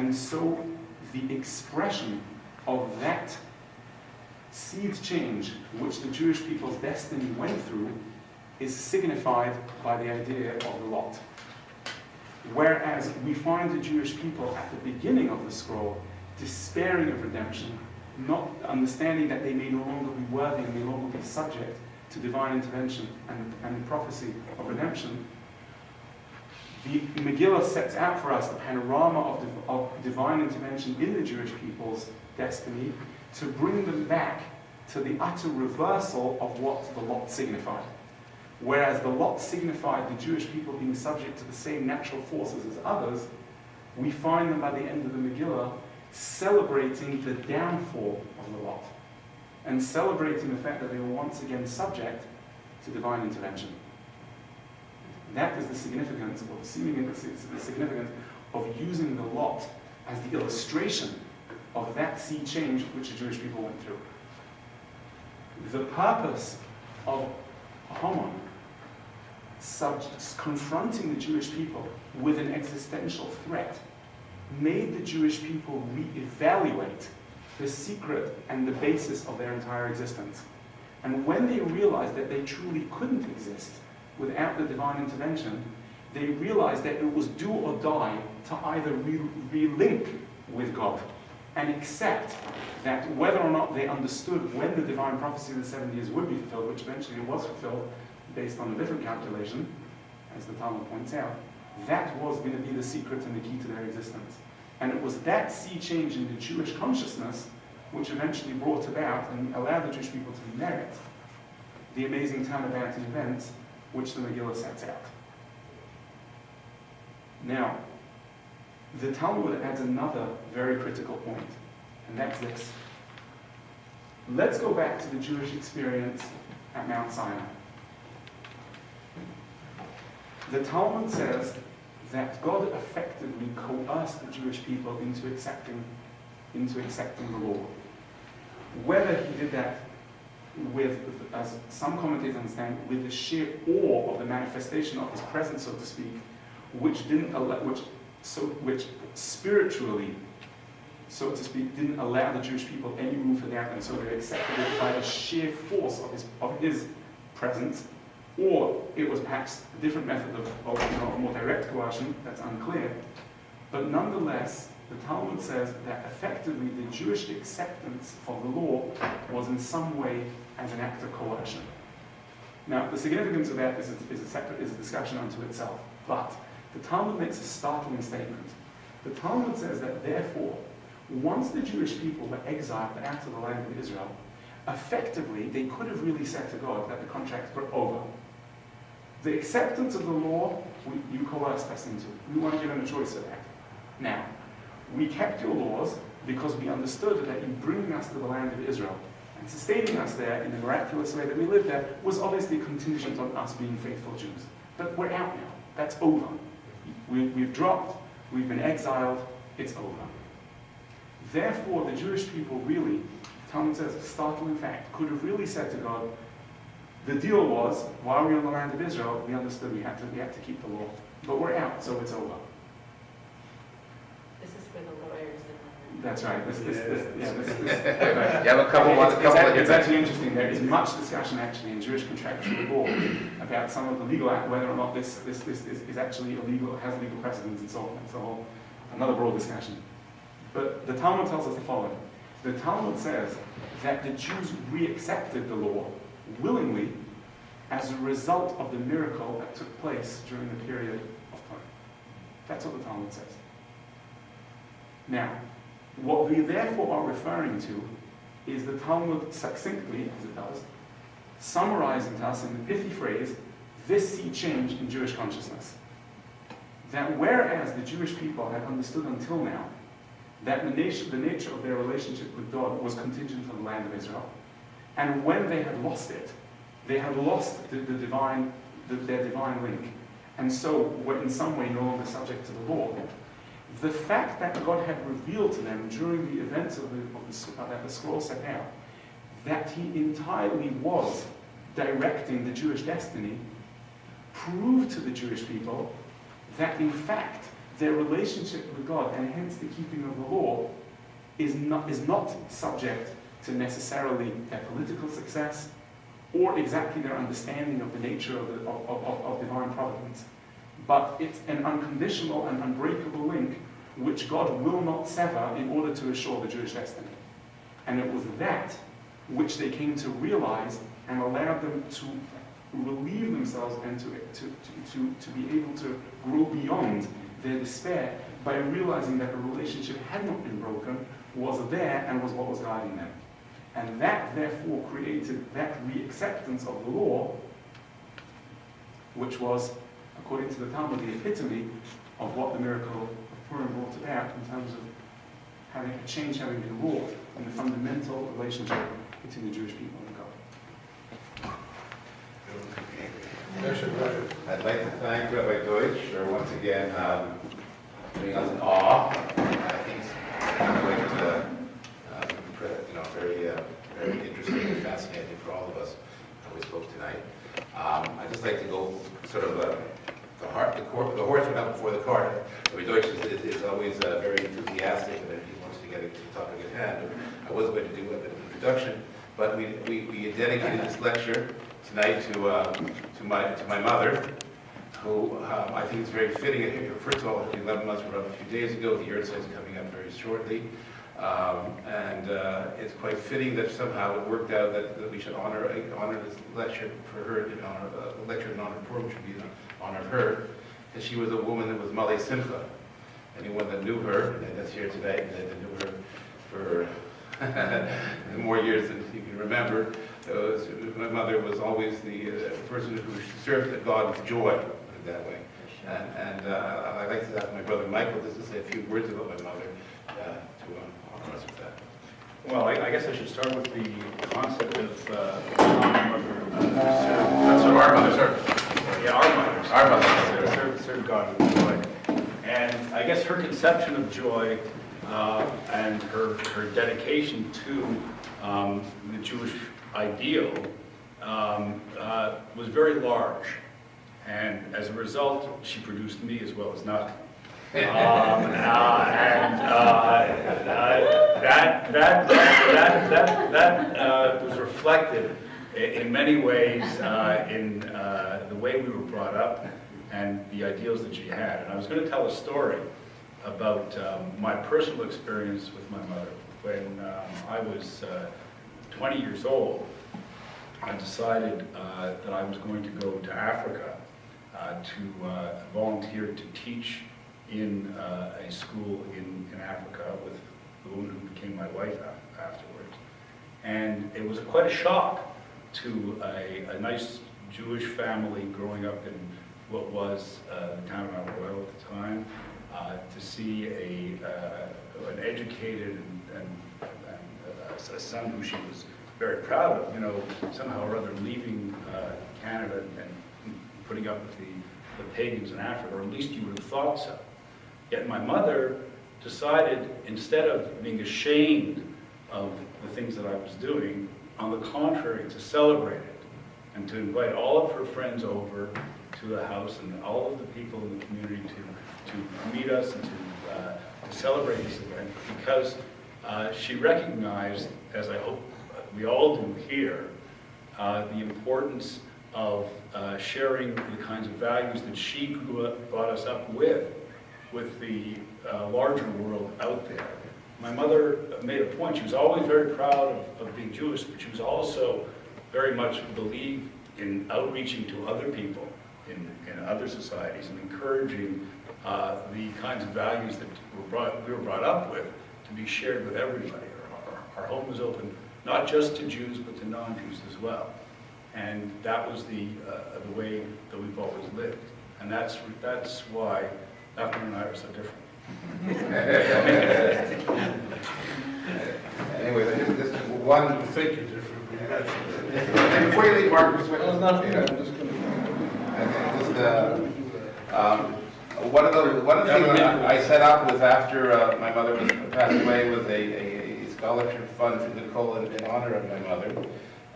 And so the expression of that seed change which the Jewish people's destiny went through is signified by the idea of the lot. Whereas we find the Jewish people at the beginning of the scroll despairing of redemption, not understanding that they may no longer be worthy and may no longer be subject to divine intervention and the prophecy of redemption, the Megillah sets out for us the panorama of divine intervention in the Jewish people's destiny to bring them back to the utter reversal of what the lot signified. Whereas the lot signified the Jewish people being subject to the same natural forces as others, we find them by the end of the Megillah celebrating the downfall of the lot and celebrating the fact that they were once again subject to divine intervention. That is the significance, or the seeming the significance of using the lot as the illustration of that sea change which the Jewish people went through. The purpose of Haman confronting the Jewish people with an existential threat made the Jewish people reevaluate the secret and the basis of their entire existence. And when they realized that they truly couldn't exist without the divine intervention, they realized that it was do or die to either relink with God and accept that whether or not they understood when the divine prophecy of the 7 years would be fulfilled, which eventually it was fulfilled based on a different calculation, as the Talmud points out, that was going to be the secret and the key to their existence. And it was that sea change in the Jewish consciousness which eventually brought about and allowed the Jewish people to merit the amazing turnabout in events which the Megillah sets out. Now, the Talmud adds another very critical point, and that's this. Let's go back to the Jewish experience at Mount Sinai. The Talmud says that God effectively coerced the Jewish people into accepting the law. Whether he did that with, as some commentators understand, with the sheer awe of the manifestation of his presence, so to speak, which spiritually, so to speak, didn't allow the Jewish people any room for doubt, and so they accepted it by the sheer force of his presence, or it was perhaps a different method of more direct coercion, that's unclear. But nonetheless, the Talmud says that effectively the Jewish acceptance of the law was in some way as an act of coercion. Now, the significance of that is a discussion unto itself, but the Talmud makes a startling statement. The Talmud says that therefore, once the Jewish people were exiled out of the land of Israel, effectively they could have really said to God that the contracts were over. The acceptance of the law, you coerced us into. We weren't given a choice of that. Now, we kept your laws because we understood that in bringing us to the land of Israel and sustaining us there in the miraculous way that we lived there was obviously contingent on us being faithful Jews. But we're out now. That's over. We've dropped, we've been exiled, it's over. Therefore, the Jewish people really, Talmud says, a startling fact, could have really said to God, the deal was, while we were in the land of Israel, we understood we had to keep the law. But we're out, so it's over. This is for the lawyers. That's right. You have a couple it's actually interesting. There is much discussion actually in Jewish contractual law about some of the legal act, whether or not this is actually illegal, has legal precedence, and so on. It's a whole another broad discussion. But the Talmud tells us the following. The Talmud says that the Jews re-accepted the law willingly as a result of the miracle that took place during the period of time. That's what the Talmud says. Now, what we therefore are referring to is the Talmud succinctly, as it does, summarizing to us in the pithy phrase, this sea change in Jewish consciousness. That whereas the Jewish people had understood until now that the nature of their relationship with God was contingent on the land of Israel, and when they had lost it, they had lost their divine link, and so were in some way no longer subject to the law. The fact that God had revealed to them during the events that the scroll set out, that he entirely was directing the Jewish destiny, proved to the Jewish people that in fact their relationship with God, and hence the keeping of the law, is not subject to necessarily their political success or exactly their understanding of the nature of divine providence. But it's an unconditional and unbreakable link which God will not sever in order to assure the Jewish destiny. And it was that which they came to realize and allowed them to relieve themselves and to be able to grow beyond their despair by realizing that the relationship had not been broken, was there, and was what was guiding them. And that therefore created that re-acceptance of the law, which was, according to the Talmud, the epitome of what the miracle of Purim brought about in terms of having a change having been wrought in the fundamental relationship between the Jewish people and God. I'd like to thank Rabbi Deutsch for once again putting us in awe. I think it's very interesting and fascinating for all of us how we spoke tonight. I'd just like to go sort of the horse went out before the cart. Rabbi Deutsch is always very enthusiastic and he wants to get to the topic at hand. I was going to do an introduction, but we dedicated this lecture tonight to my mother, who I think is very fitting. First of all, 11 months were up a few days ago. The yahrzeit is coming up very shortly. And it's quite fitting that somehow it worked out that we should honor this lecture for her, the lecture in honor of Purim should be in honor of her, because she was a woman that was Malay Simcha. Anyone that knew her, and that's here today, that knew her for more years than you can remember, my mother was always the person who served God with joy, put it that way. And I'd like to ask my brother Michael just to say a few words about my mother to honor us with that. Well, I guess I should start with the concept of my mother. That's our mother, sir. Yeah, our mothers serve God with joy. And I guess her conception of joy and her dedication to the Jewish ideal was very large. And as a result, she produced me as well as nothing. That was reflected in many ways in the way we were brought up and the ideals that she had. And I was going to tell a story about my personal experience with my mother. When I was 20 years old, I decided that I was going to go to Africa to volunteer to teach in a school in Africa with the woman who became my wife afterwards. And it was quite a shock to a nice Jewish family growing up in what was the town of Mount Royal at the time, to see an educated and a son who she was very proud of, somehow or other leaving Canada and putting up with the pagans in Africa, or at least you would have thought so. Yet my mother decided, instead of being ashamed of the things that I was doing, on the contrary, to celebrate it and to invite all of her friends over to the house and all of the people in the community to meet us and to celebrate this event, because she recognized, as I hope we all do here, the importance of sharing the kinds of values that she brought us up with the larger world out there. My mother made a point. She was always very proud of being Jewish, but she was also very much believed in outreaching to other people in other societies and encouraging the kinds of values that we were brought up with to be shared with everybody. Our home was open not just to Jews, but to non-Jews as well. And that was the way that we've always lived. And that's why Malcolm and I are so different. Anyway, this is one. I think you're different. And before you leave, Mark, just Well, nothing. I'm just going one of the things I set up was after my mother passed away was a scholarship fund for Nicole in honor of my mother.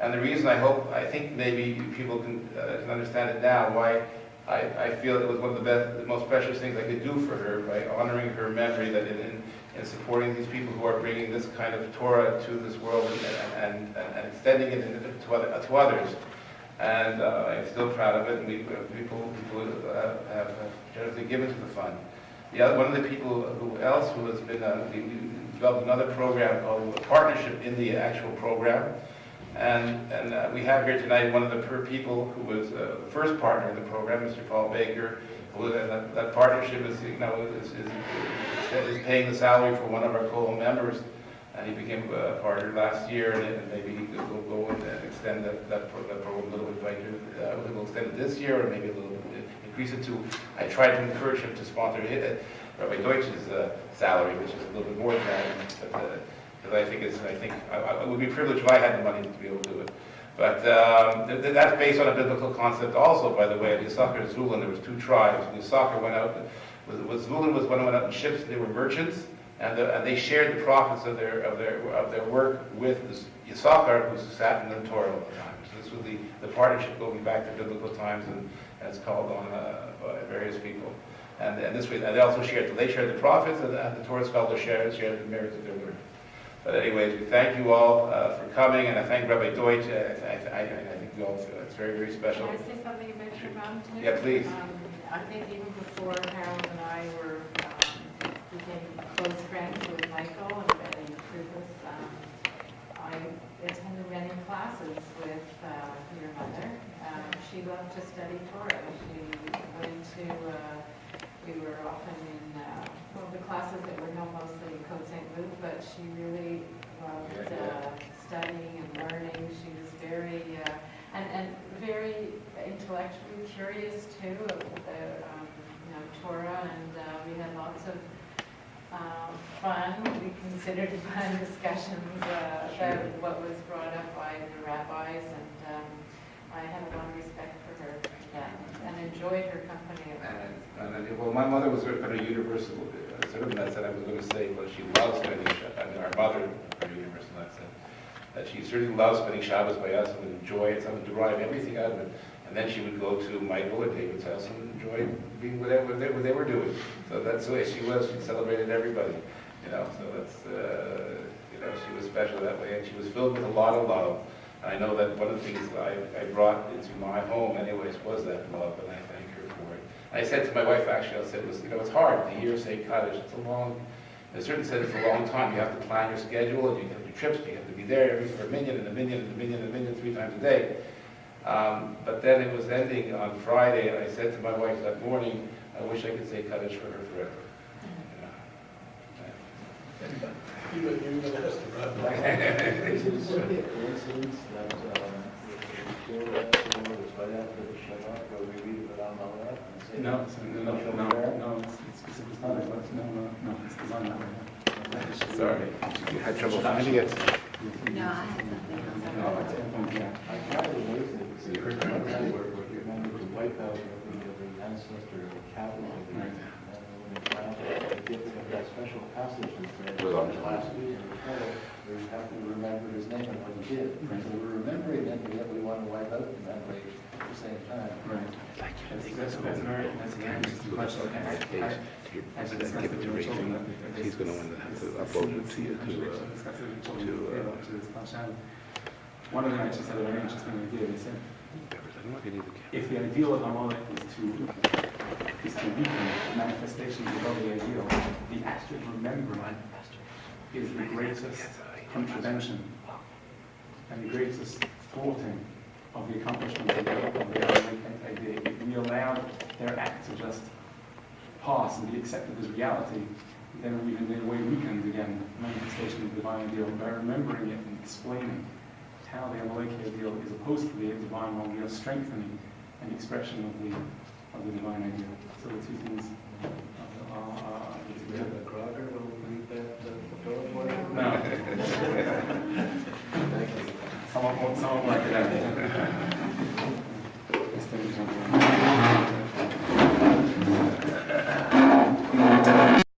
And the reason I think maybe people can understand it now, why I feel it was one of the most precious things I could do for her by honoring her memory, that in supporting these people who are bringing this kind of Torah to this world and extending it to others. And I'm still proud of it, and people have generously given to the fund. One of the people who has been, we developed another program called a partnership in the actual program. And we have here tonight one of the people who was the first partner in the program, Mr. Paul Baker. That partnership is paying the salary for one of our co-members, and he became a partner last year, and maybe he will go and extend that program a little bit later. We'll extend it this year, or maybe a little bit increase it to. I tried to encourage him to sponsor Rabbi Deutsch's salary, which is a little bit more than that. But, because I think it would be a privilege if I had the money to be able to do it. But that's based on a biblical concept also, by the way. At Yisachar and Zulun, there was two tribes. Yisachar went out, Zulun was one who went out in ships. They were merchants, and they shared the profits of their work with Yisachar, who sat in the Torah all the time. So this was the partnership going back to biblical times, and it's called on by various people. And this way, and they also shared the profits, and the Torah scholars shared the merits of their work. But anyways, we thank you all for coming, and I thank Rabbi Deutsch. I think you all feel it's very, very special. Can I say something about your mom too? Yeah, please. I think even before Harold and I became close friends with Michael and through this, I attended many classes with your mother. She loved to study Torah. She went to, we were often in the classes that were mostly in Côte St. Luc, but she really loved studying and learning. She was very, and very intellectually curious too of the Torah, and we had lots of fun, we considered fun discussions about what was brought up by the rabbis, and I had a lot of respect for her and enjoyed her company. Well, my mother was very universal. Certainly, I said I was going to say, well, she loves spending. Our mother was very universal. I said that she certainly loves spending Shabbos by us and would enjoy it. Some would derive everything out of it. And then she would go to Michael or David's house and enjoy being whatever they were doing. So that's the way she was. She celebrated everybody. So that's she was special that way, and she was filled with a lot of love. And I know that one of the things I brought into my home, anyways, was that love, and I thank her for it. I said to my wife, actually, I said, it's hard to hear say Kaddish. It's a long. I certainly said it's a long time. You have to plan your schedule, and you have your trips. You have to be there for a minute and a minute and a minute and a minute 3 times a day. But then it was ending on Friday, and I said to my wife that morning, I wish I could say Kaddish for her forever. You know that's the problem. Is it simply a coincidence that before that Torah was right after the Shabbat, where we read about Malach and say No, it's not. No, it's designed that way. Sorry, you had trouble finding it. No, I had something No, else. I kind of amazed it because the first time where you remember to wipe out the ancestor of the capital of the and when they found that special passage that Was on the last week in the Torah, where you have to remember his name and what he did. So we're remembering it, but yet we want to wipe out the memory at the same time. Right. That's a very interesting question. Give it to Rachel. He's going to want to have to upload it to you One of them actually said a very interesting idea. They said, if the ideal of Amalek is to weaken manifestations of the ideal, the act of remembering is the greatest contravention and the greatest thwarting of the accomplishment of the Amalek idea. If we allow their act to just pass and be accepted as reality, then we've in a way weakened again the manifestation of the divine ideal by remembering it and explaining how the Amaleki ideal is opposed to the divine one. We are strengthening an expression of the divine ideal. So the two things are together. Crocker will read that Torah for you? No. Someone like that.